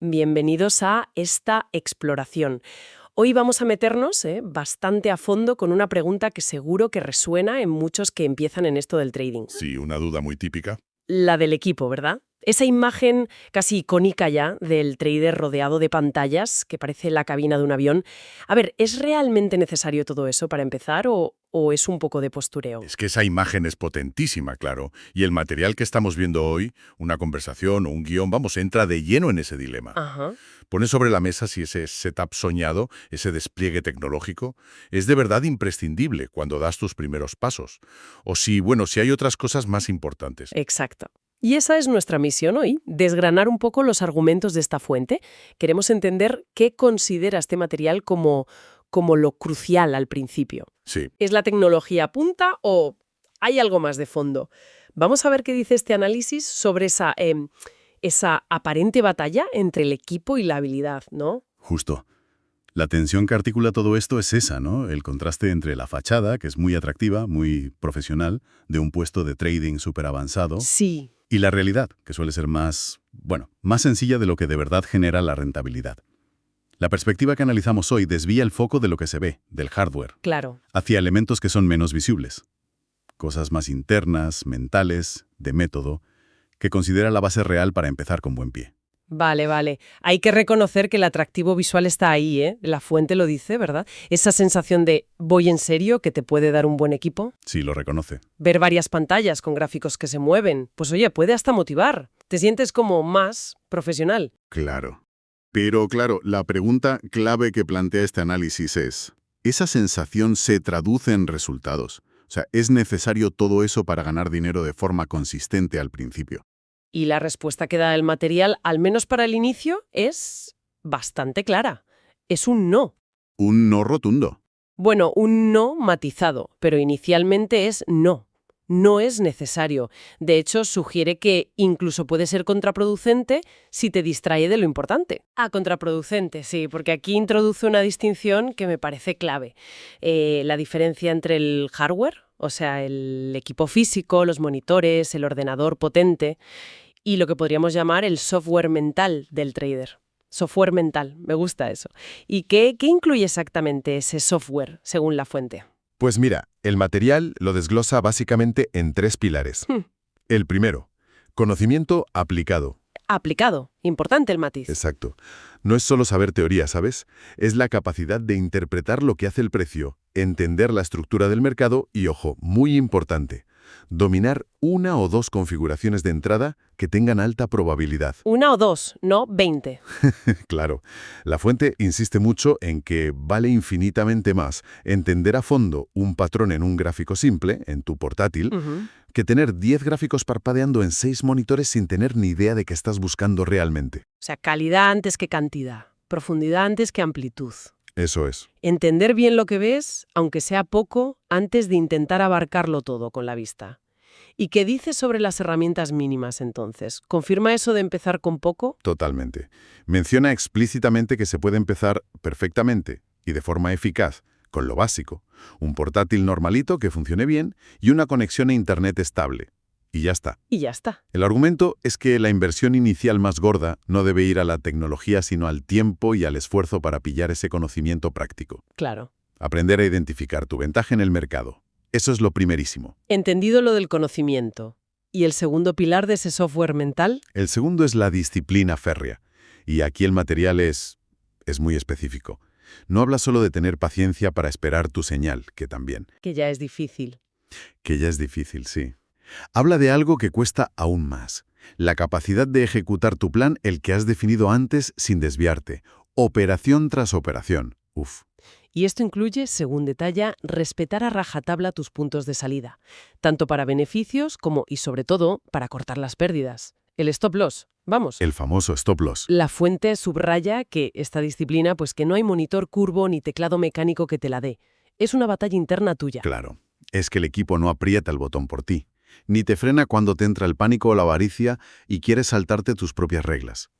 Bienvenidos a esta exploración. Hoy vamos a meternos bastante a fondo con una pregunta que seguro que resuena en muchos que empiezan en esto del trading. Sí, una duda muy típica. La del equipo, ¿verdad? Esa imagen casi icónica ya del trader rodeado de pantallas que parece la cabina de un avión. A ver, ¿es realmente necesario todo eso para empezar o es un poco de postureo? Es que esa imagen es potentísima, claro. Y el material que estamos viendo hoy, una conversación o un guión, entra de lleno en ese dilema. Ajá. Pone sobre la mesa si ese setup soñado, ese despliegue tecnológico, es de verdad imprescindible cuando das tus primeros pasos. O si hay otras cosas más importantes. Exacto. Y esa es nuestra misión hoy, desgranar un poco los argumentos de esta fuente. Queremos entender qué considera este material como lo crucial al principio. Sí. ¿Es la tecnología punta o hay algo más de fondo? Vamos a ver qué dice este análisis sobre esa aparente batalla entre el equipo y la habilidad, ¿no? Justo. La tensión que articula todo esto es esa, ¿no? El contraste entre la fachada, que es muy atractiva, muy profesional, de un puesto de trading súper avanzado, Sí. y la realidad, que suele ser más sencilla de lo que de verdad genera la rentabilidad. La perspectiva que analizamos hoy desvía el foco de lo que se ve, del hardware, Claro. hacia elementos que son menos visibles. Cosas más internas, mentales, de método, que considera la base real para empezar con buen pie. Vale. Hay que reconocer que el atractivo visual está ahí, ¿eh? La fuente lo dice, ¿verdad? Esa sensación de voy en serio que te puede dar un buen equipo. Sí, lo reconoce. Ver varias pantallas con gráficos que se mueven, pues oye, puede hasta motivar. Te sientes como más profesional. Claro. Pero claro, la pregunta clave que plantea este análisis es, ¿esa sensación se traduce en resultados? O sea, ¿es necesario todo eso para ganar dinero de forma consistente al principio? Y la respuesta que da el material, al menos para el inicio, es bastante clara. Es un no. Un no rotundo. Bueno, un no matizado, pero inicialmente es no. No es necesario. De hecho, sugiere que incluso puede ser contraproducente si te distrae de lo importante. Contraproducente, sí, porque aquí introduce una distinción que me parece clave. La diferencia entre el hardware, o sea, el equipo físico, los monitores, el ordenador potente, y lo que podríamos llamar el software mental del trader. Software mental, me gusta eso. ¿Y qué incluye exactamente ese software, según la fuente? Pues mira, el material lo desglosa básicamente en 3 pilares. El primero, conocimiento aplicado. Aplicado. Importante el matiz. Exacto. No es solo saber teoría, ¿sabes? Es la capacidad de interpretar lo que hace el precio, entender la estructura del mercado y, ojo, muy importante, dominar una o dos configuraciones de entrada que tengan alta probabilidad. Una o dos, no 20. Claro, la fuente insiste mucho en que vale infinitamente más entender a fondo un patrón en un gráfico simple, en tu portátil, que tener 10 gráficos parpadeando en 6 monitores sin tener ni idea de qué estás buscando realmente. O sea, calidad antes que cantidad, profundidad antes que amplitud. Eso es. Entender bien lo que ves, aunque sea poco, antes de intentar abarcarlo todo con la vista. ¿Y qué dice sobre las herramientas mínimas entonces? ¿Confirma eso de empezar con poco? Totalmente. Menciona explícitamente que se puede empezar perfectamente y de forma eficaz con lo básico, un portátil normalito que funcione bien y una conexión a Internet estable. Y ya está. Y ya está. El argumento es que la inversión inicial más gorda no debe ir a la tecnología, sino al tiempo y al esfuerzo para pillar ese conocimiento práctico. Claro. Aprender a identificar tu ventaja en el mercado. Eso es lo primerísimo. Entendido lo del conocimiento. ¿Y el segundo pilar de ese software mental? El segundo es la disciplina férrea. Y aquí el material es muy específico. No habla solo de tener paciencia para esperar tu señal, que también. Que ya es difícil. Que ya es difícil, sí. Habla de algo que cuesta aún más. La capacidad de ejecutar tu plan, el que has definido antes sin desviarte. Operación tras operación. Uf. Y esto incluye, según detalla, respetar a rajatabla tus puntos de salida, tanto para beneficios como, y sobre todo, para cortar las pérdidas. El stop loss, vamos. El famoso stop loss. La fuente subraya que esta disciplina, pues que no hay monitor curvo ni teclado mecánico que te la dé. Es una batalla interna tuya. Claro. Es que el equipo no aprieta el botón por ti. Ni te frena cuando te entra el pánico o la avaricia y quieres saltarte tus propias reglas.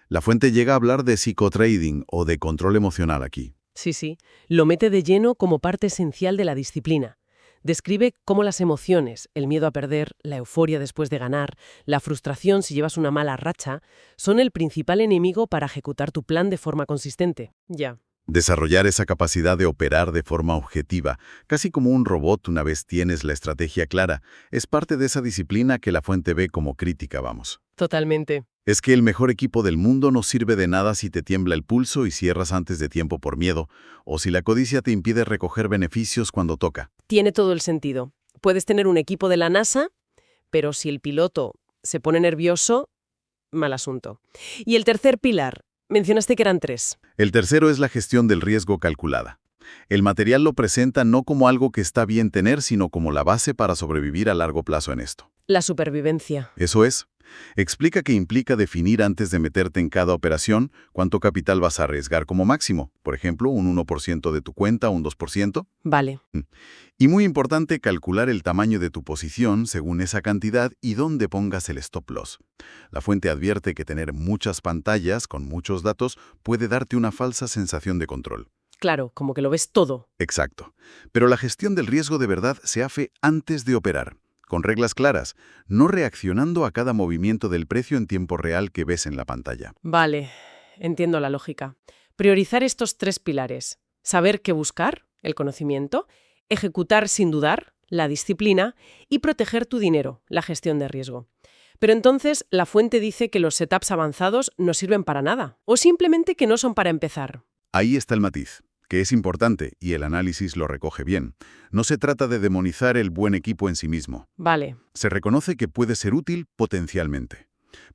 La fuente llega a hablar de psicotrading o de control emocional aquí. Sí. Lo mete de lleno como parte esencial de la disciplina. Describe cómo las emociones, el miedo a perder, la euforia después de ganar, la frustración si llevas una mala racha, son el principal enemigo para ejecutar tu plan de forma consistente. Ya. Desarrollar esa capacidad de operar de forma objetiva, casi como un robot una vez tienes la estrategia clara, es parte de esa disciplina que la fuente ve como crítica, vamos. Totalmente. Es que el mejor equipo del mundo no sirve de nada si te tiembla el pulso y cierras antes de tiempo por miedo, o si la codicia te impide recoger beneficios cuando toca. Tiene todo el sentido. Puedes tener un equipo de la NASA, pero si el piloto se pone nervioso, mal asunto. Y el tercer pilar, mencionaste que eran 3. El tercero es la gestión del riesgo calculada. El material lo presenta no como algo que está bien tener, sino como la base para sobrevivir a largo plazo en esto. La supervivencia. Eso es. Explica que implica definir antes de meterte en cada operación cuánto capital vas a arriesgar como máximo. Por ejemplo, un 1% de tu cuenta, un 2%. Vale. Y muy importante, calcular el tamaño de tu posición según esa cantidad y dónde pongas el stop loss. La fuente advierte que tener muchas pantallas con muchos datos puede darte una falsa sensación de control. Claro, como que lo ves todo. Exacto. Pero la gestión del riesgo de verdad se hace antes de operar, con reglas claras, no reaccionando a cada movimiento del precio en tiempo real que ves en la pantalla. Vale, entiendo la lógica. Priorizar estos 3 pilares. Saber qué buscar, el conocimiento, ejecutar sin dudar, la disciplina, y proteger tu dinero, la gestión de riesgo. Pero entonces la fuente dice que los setups avanzados no sirven para nada, o simplemente que no son para empezar. Ahí está el matiz, que es importante y el análisis lo recoge bien. No se trata de demonizar el buen equipo en sí mismo. Vale. Se reconoce que puede ser útil potencialmente,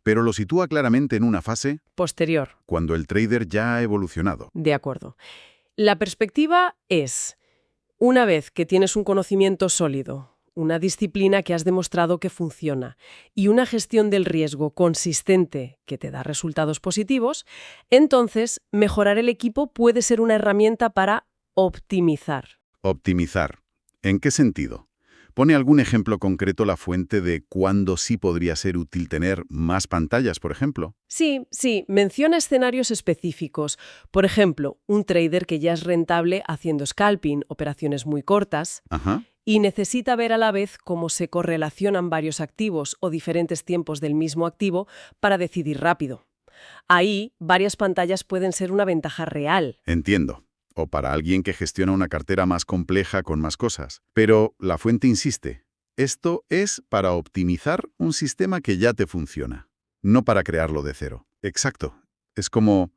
pero lo sitúa claramente en una fase Posterior. cuando el trader ya ha evolucionado. De acuerdo. La perspectiva es, una vez que tienes un conocimiento sólido, una disciplina que has demostrado que funciona y una gestión del riesgo consistente que te da resultados positivos, entonces mejorar el equipo puede ser una herramienta para optimizar. Optimizar. ¿En qué sentido? ¿Pone algún ejemplo concreto la fuente de cuándo sí podría ser útil tener más pantallas, por ejemplo? Sí, menciona escenarios específicos. Por ejemplo, un trader que ya es rentable haciendo scalping, operaciones muy cortas, Ajá. y necesita ver a la vez cómo se correlacionan varios activos o diferentes tiempos del mismo activo para decidir rápido. Ahí, varias pantallas pueden ser una ventaja real. Entiendo. O para alguien que gestiona una cartera más compleja con más cosas. Pero la fuente insiste, esto es para optimizar un sistema que ya te funciona, no para crearlo de cero. Exacto. Es como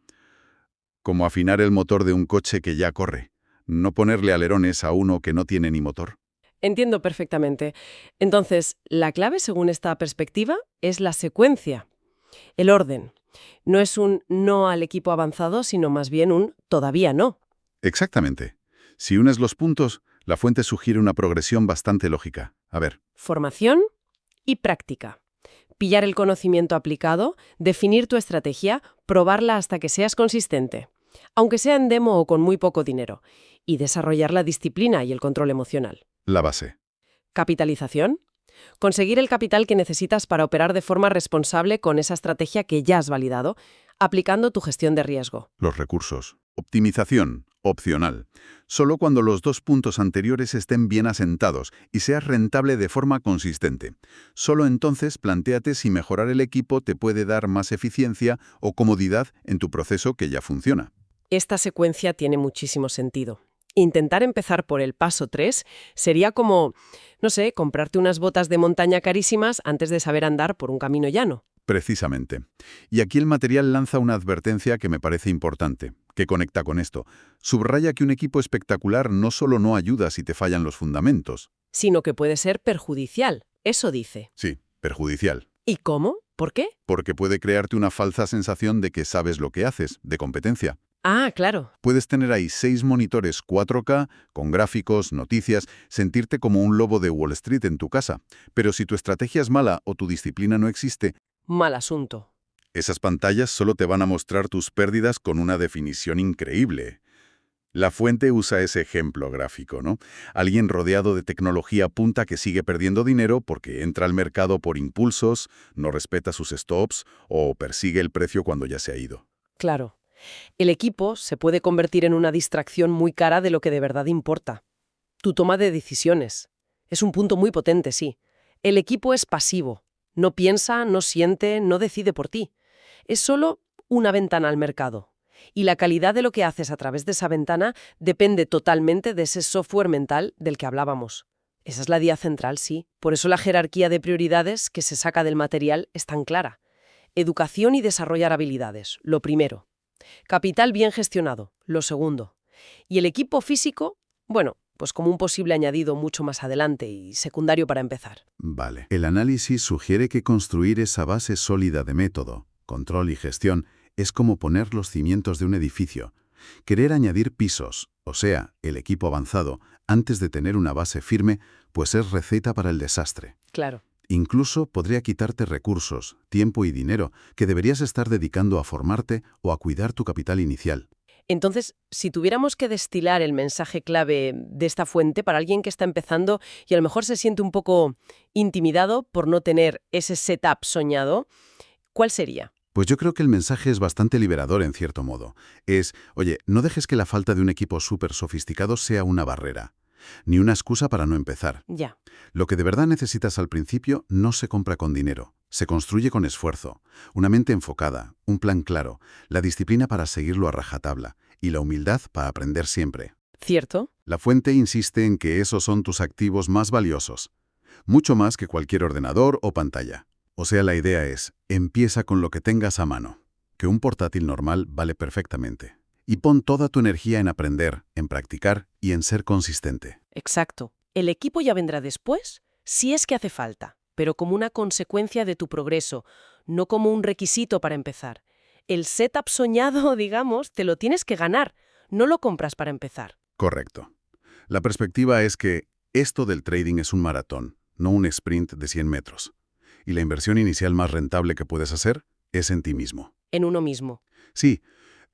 afinar el motor de un coche que ya corre, no ponerle alerones a uno que no tiene ni motor. Entiendo perfectamente. Entonces, la clave según esta perspectiva es la secuencia, el orden. No es un no al equipo avanzado, sino más bien un todavía no. Exactamente. Si unes los puntos, la fuente sugiere una progresión bastante lógica. A ver. Formación y práctica. Pillar el conocimiento aplicado, definir tu estrategia, probarla hasta que seas consistente, aunque sea en demo o con muy poco dinero, y desarrollar la disciplina y el control emocional. La base. Capitalización. Conseguir el capital que necesitas para operar de forma responsable con esa estrategia que ya has validado, aplicando tu gestión de riesgo. Los recursos. Optimización. Opcional. Solo cuando los 2 puntos anteriores estén bien asentados y seas rentable de forma consistente. Solo entonces plantéate si mejorar el equipo te puede dar más eficiencia o comodidad en tu proceso que ya funciona. Esta secuencia tiene muchísimo sentido. Intentar empezar por el paso 3 sería como, no sé, comprarte unas botas de montaña carísimas antes de saber andar por un camino llano. Precisamente. Y aquí el material lanza una advertencia que me parece importante, que conecta con esto. Subraya que un equipo espectacular no solo no ayuda si te fallan los fundamentos. Sino que puede ser perjudicial. Eso dice. Sí, perjudicial. ¿Y cómo? ¿Por qué? Porque puede crearte una falsa sensación de que sabes lo que haces, de competencia. Ah, claro. Puedes tener ahí 6 monitores 4K, con gráficos, noticias, sentirte como un lobo de Wall Street en tu casa. Pero si tu estrategia es mala o tu disciplina no existe, Mal asunto. esas pantallas solo te van a mostrar tus pérdidas con una definición increíble. La fuente usa ese ejemplo gráfico, ¿no? Alguien rodeado de tecnología punta que sigue perdiendo dinero porque entra al mercado por impulsos, no respeta sus stops o persigue el precio cuando ya se ha ido. Claro. El equipo se puede convertir en una distracción muy cara de lo que de verdad importa. Tu toma de decisiones. Es un punto muy potente, sí. El equipo es pasivo. No piensa, no siente, no decide por ti. Es solo una ventana al mercado. Y la calidad de lo que haces a través de esa ventana depende totalmente de ese software mental del que hablábamos. Esa es la idea central, sí. Por eso la jerarquía de prioridades que se saca del material es tan clara. Educación y desarrollar habilidades, lo primero. Capital bien gestionado, lo segundo. Y el equipo físico, bueno, pues como un posible añadido mucho más adelante y secundario para empezar. Vale. El análisis sugiere que construir esa base sólida de método, control y gestión es como poner los cimientos de un edificio. Querer añadir pisos, o sea, el equipo avanzado, antes de tener una base firme, pues es receta para el desastre. Claro. Incluso podría quitarte recursos, tiempo y dinero que deberías estar dedicando a formarte o a cuidar tu capital inicial. Entonces, si tuviéramos que destilar el mensaje clave de esta fuente para alguien que está empezando y a lo mejor se siente un poco intimidado por no tener ese setup soñado, ¿cuál sería? Pues yo creo que el mensaje es bastante liberador en cierto modo. Oye, no dejes que la falta de un equipo súper sofisticado sea una barrera, ni una excusa para no empezar. Ya. Lo que de verdad necesitas al principio no se compra con dinero, se construye con esfuerzo, una mente enfocada, un plan claro, la disciplina para seguirlo a rajatabla y la humildad para aprender siempre. ¿Cierto? La fuente insiste en que esos son tus activos más valiosos, mucho más que cualquier ordenador o pantalla. O sea, la idea es, empieza con lo que tengas a mano, que un portátil normal vale perfectamente. Y pon toda tu energía en aprender, en practicar y en ser consistente. Exacto. El equipo ya vendrá después, si es que hace falta, pero como una consecuencia de tu progreso, no como un requisito para empezar. El setup soñado, digamos, te lo tienes que ganar, no lo compras para empezar. Correcto. La perspectiva es que esto del trading es un maratón, no un sprint de 100 metros. Y la inversión inicial más rentable que puedes hacer es en ti mismo. En uno mismo. Sí,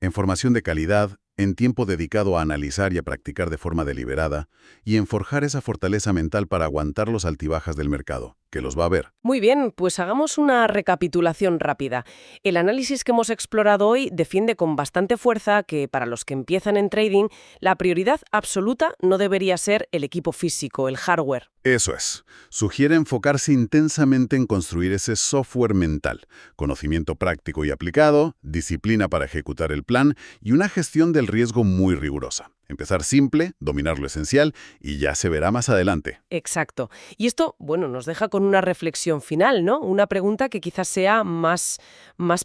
en formación de calidad, en tiempo dedicado a analizar y a practicar de forma deliberada, y en forjar esa fortaleza mental para aguantar los altibajas del mercado, que los va a ver. Muy bien, pues hagamos una recapitulación rápida. El análisis que hemos explorado hoy defiende con bastante fuerza que para los que empiezan en trading, la prioridad absoluta no debería ser el equipo físico, el hardware. Eso es. Sugiere enfocarse intensamente en construir ese software mental, conocimiento práctico y aplicado, disciplina para ejecutar el plan y una gestión del riesgo muy rigurosa. Empezar simple, dominar lo esencial y ya se verá más adelante. Exacto. Y esto, bueno, nos deja con una reflexión final, ¿no? Una pregunta que quizás sea más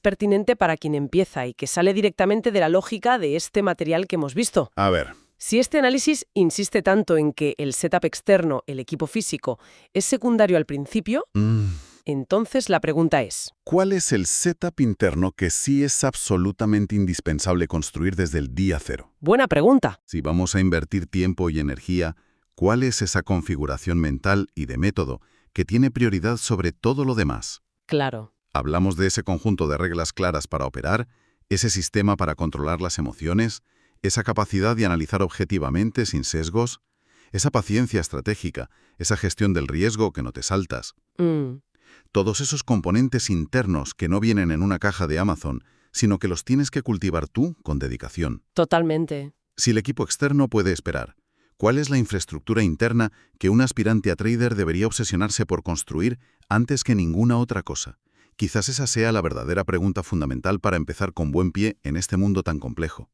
pertinente para quien empieza y que sale directamente de la lógica de este material que hemos visto. A ver. Si este análisis insiste tanto en que el setup externo, el equipo físico, es secundario al principio, entonces la pregunta es... ¿Cuál es el setup interno que sí es absolutamente indispensable construir desde el día cero? Buena pregunta. Si vamos a invertir tiempo y energía, ¿cuál es esa configuración mental y de método que tiene prioridad sobre todo lo demás? Claro. Hablamos de ese conjunto de reglas claras para operar, ese sistema para controlar las emociones, esa capacidad de analizar objetivamente sin sesgos, esa paciencia estratégica, esa gestión del riesgo que no te saltas. Todos esos componentes internos que no vienen en una caja de Amazon, sino que los tienes que cultivar tú con dedicación. Totalmente. Si el equipo externo puede esperar, ¿cuál es la infraestructura interna que un aspirante a trader debería obsesionarse por construir antes que ninguna otra cosa? Quizás esa sea la verdadera pregunta fundamental para empezar con buen pie en este mundo tan complejo.